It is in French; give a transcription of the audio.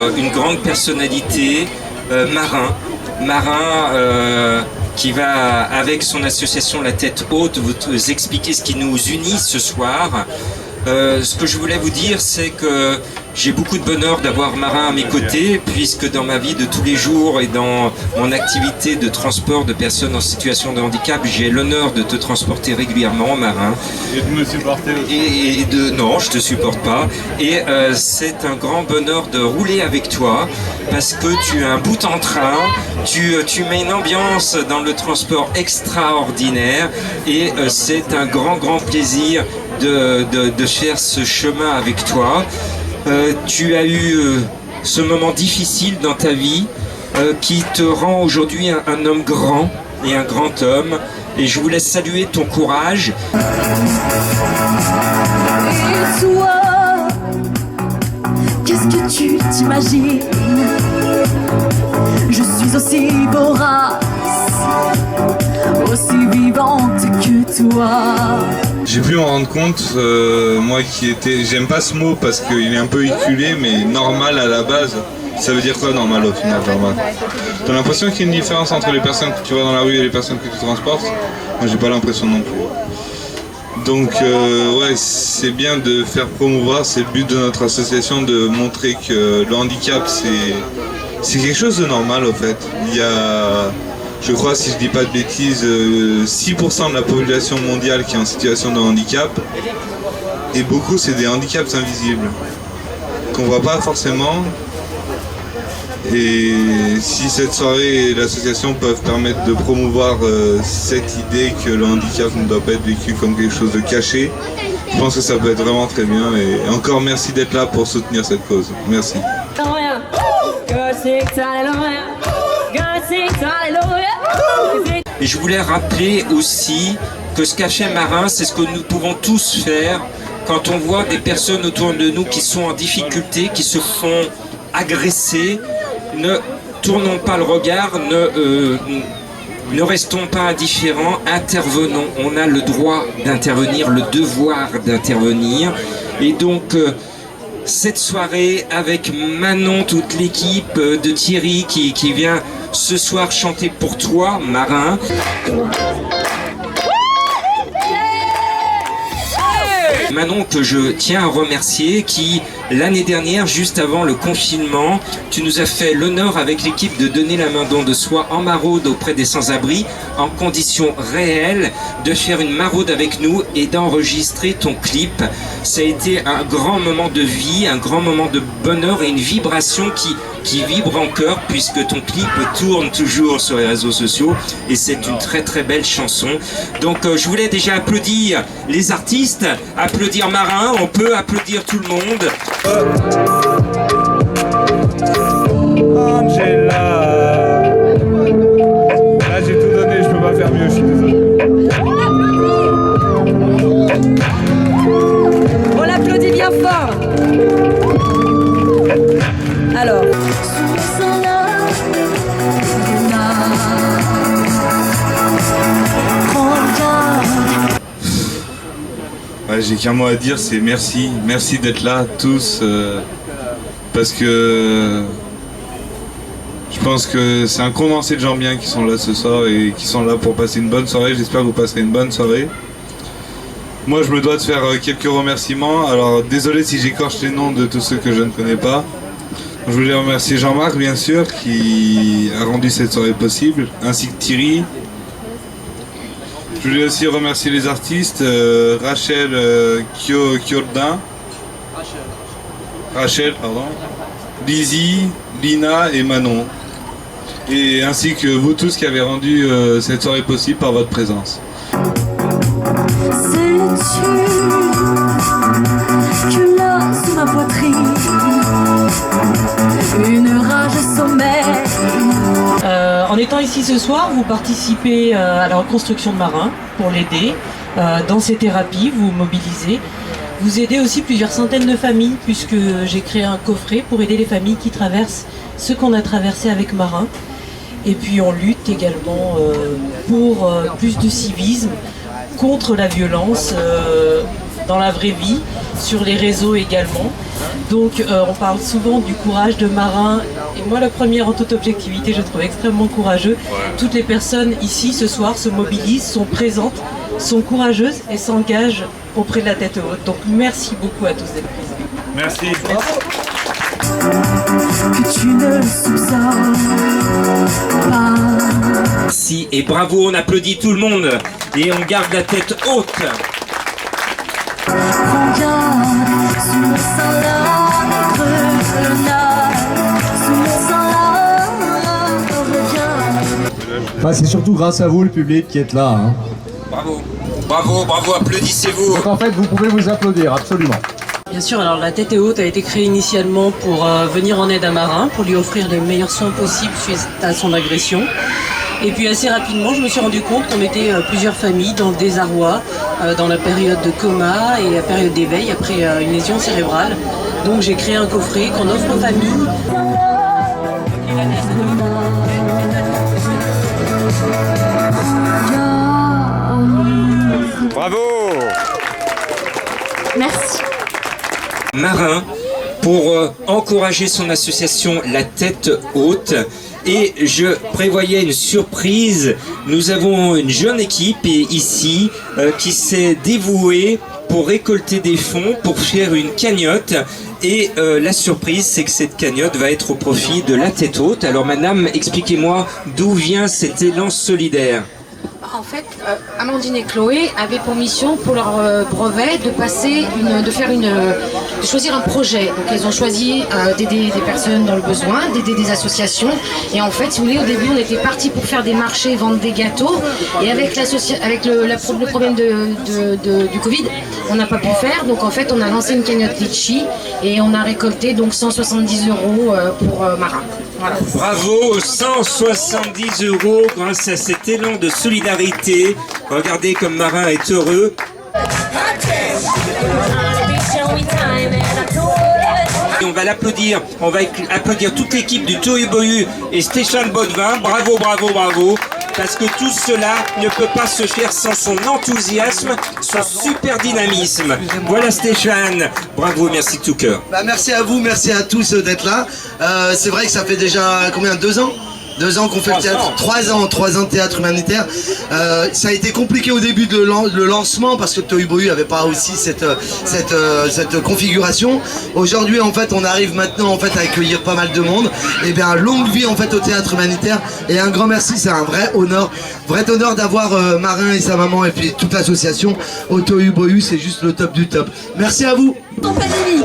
Une grande personnalité, Marin, qui va, avec son association La Tête Haute, vous expliquer ce qui nous unit ce soir. Ce que je voulais vous dire, c'est que j'ai beaucoup de bonheur d'avoir Marin à mes côtés, puisque dans ma vie de tous les jours et dans mon activité de transport de personnes en situation de handicap, j'ai l'honneur de te transporter régulièrement, Marin. Et de me supporter aussi. Non, je te supporte pas. Et c'est un grand bonheur de rouler avec toi, parce que tu es un bout en train, tu mets une ambiance dans le transport extraordinaire, et c'est un grand plaisir de faire ce chemin avec toi. Tu as eu ce moment difficile dans ta vie qui te rend aujourd'hui un homme grand et un grand homme, et je voulais saluer ton courage. Et toi, qu'est-ce que tu t'imagines? Je suis aussi vorace, aussi vivante que toi. J'ai pu m'en rendre compte, moi qui étais... J'aime pas ce mot parce qu'il est un peu éculé, mais normal à la base. Ça veut dire quoi normal au final, normal? T'as l'impression qu'il y a une différence entre les personnes que tu vois dans la rue et les personnes que tu transportes? Moi j'ai pas l'impression non plus. Donc ouais, c'est bien de faire promouvoir, c'est le but de notre association, de montrer que le handicap c'est quelque chose de normal au fait. Il y a... Je crois, si je dis pas de bêtises, 6% de la population mondiale qui est en situation de handicap, et beaucoup c'est des handicaps invisibles, qu'on voit pas forcément. Et si cette soirée et l'association peuvent permettre de promouvoir cette idée que le handicap ne doit pas être vécu comme quelque chose de caché, je pense que ça peut être vraiment très bien. Et encore merci d'être là pour soutenir cette cause. Merci. Et je voulais rappeler aussi que ce qu'a fait Marin, c'est ce que nous pouvons tous faire quand on voit des personnes autour de nous qui sont en difficulté, qui se font agresser. Ne tournons pas le regard, ne restons pas indifférents, intervenons. On a le droit d'intervenir, le devoir d'intervenir. Et donc, cette soirée avec Manon, toute l'équipe de Thierry qui vient ce soir chanter pour toi, Marin. Manon, que je tiens à remercier, qui l'année dernière, juste avant le confinement, tu nous as fait l'honneur avec l'équipe de donner la main don de soi en maraude auprès des sans-abri, en conditions réelles, de faire une maraude avec nous et d'enregistrer ton clip. Ça a été un grand moment de vie, un grand moment de bonheur et une vibration qui vibre en cœur, puisque ton clip tourne toujours sur les réseaux sociaux et c'est une très belle chanson. Donc je voulais déjà applaudir les artistes, applaudir Marin, on peut applaudir tout le monde. Angela, là j'ai tout donné, je peux pas faire mieux, je suis désolé. On l'applaudit bien fort. Alors. Ouais, j'ai qu'un mot à dire, c'est merci. Merci d'être là, tous, parce que je pense que c'est un condensé de gens bien qui sont là ce soir et qui sont là pour passer une bonne soirée. J'espère que vous passerez une bonne soirée. Moi, je me dois de faire quelques remerciements. Alors, désolé si j'écorche les noms de tous ceux que je ne connais pas. Je voulais remercier Jean-Marc, bien sûr, qui a rendu cette soirée possible, ainsi que Thierry. Je voulais aussi remercier les artistes, Rachel Kiordin, Lizzie, Lina et Manon. Et ainsi que vous tous qui avez rendu cette soirée possible par votre présence. Sais-tu que là, sous ma poitrine, une rage sommeille. En étant ici ce soir, vous participez à la reconstruction de Marin pour l'aider dans ses thérapies, vous mobilisez. Vous aidez aussi plusieurs centaines de familles, puisque j'ai créé un coffret pour aider les familles qui traversent ce qu'on a traversé avec Marin. Et puis on lutte également pour plus de civisme, contre la violence dans la vraie vie, sur les réseaux également. Donc on parle souvent du courage de Marin, et moi la première en toute objectivité, je trouve extrêmement courageux. Toutes les personnes ici ce soir se mobilisent, sont présentes, sont courageuses et s'engagent auprès de la tête haute. Donc merci beaucoup à tous d'être présents. Merci. Que tu ne le soupçonnes pas. Merci et bravo, on applaudit tout le monde et on garde la tête haute. Regarde, sous le sang-là, creuse le nord. Sous le sang-là, reviens. Enfin, c'est surtout grâce à vous, le public, qui êtes là. Hein. Bravo, bravo, bravo, applaudissez-vous. Donc en fait, vous pouvez vous applaudir, absolument. Bien sûr, alors la Tête Haute a été créée initialement pour venir en aide à Marin, pour lui offrir les meilleurs soins possibles suite à son agression. Et puis assez rapidement, je me suis rendu compte qu'on était plusieurs familles dans le désarroi, dans la période de coma et la période d'éveil après une lésion cérébrale. Donc j'ai créé un coffret qu'on offre aux familles. Bravo. Merci. Marin pour encourager son association La Tête Haute. Et je prévoyais une surprise. Nous avons une jeune équipe ici qui s'est dévouée pour récolter des fonds, pour faire une cagnotte. Et la surprise, c'est que cette cagnotte va être au profit de La Tête Haute. Alors madame, expliquez-moi d'où vient cet élan solidaire. En fait, Amandine et Chloé avaient pour mission, pour leur brevet, de choisir un projet. Donc elles ont choisi d'aider des personnes dans le besoin, d'aider des associations. Et en fait, si vous voulez, au début, on était partis pour faire des marchés, vendre des gâteaux. Et avec le problème du Covid, on n'a pas pu faire. Donc en fait, on a lancé une cagnotte Litchi et on a récolté donc 170 € pour Marin. Voilà. Bravo, 170 € grâce à cet élan de solidarité. Regardez comme Marin est heureux. Et on va l'applaudir, on va applaudir toute l'équipe du Tohu-Bohu et Stéphane Bodvin. Bravo, bravo, bravo. Parce que tout cela ne peut pas se faire sans son enthousiasme, son super dynamisme. Voilà Stéphane, bravo, merci de tout cœur. Merci à vous, merci à tous d'être là. C'est vrai que ça fait déjà combien, 2 ans 2 ans qu'on fait le théâtre, 3 ans de théâtre humanitaire. Ça a été compliqué au début de le lancement parce que Tohu-Bohu n'avait pas aussi cette configuration. Aujourd'hui en fait on arrive maintenant en fait à accueillir pas mal de monde. Et bien longue vie en fait au théâtre humanitaire et un grand merci, c'est un vrai honneur d'avoir Marin et sa maman et puis toute l'association au Tohu-Bohu, c'est juste le top du top. Merci à vous. Ton pandémie.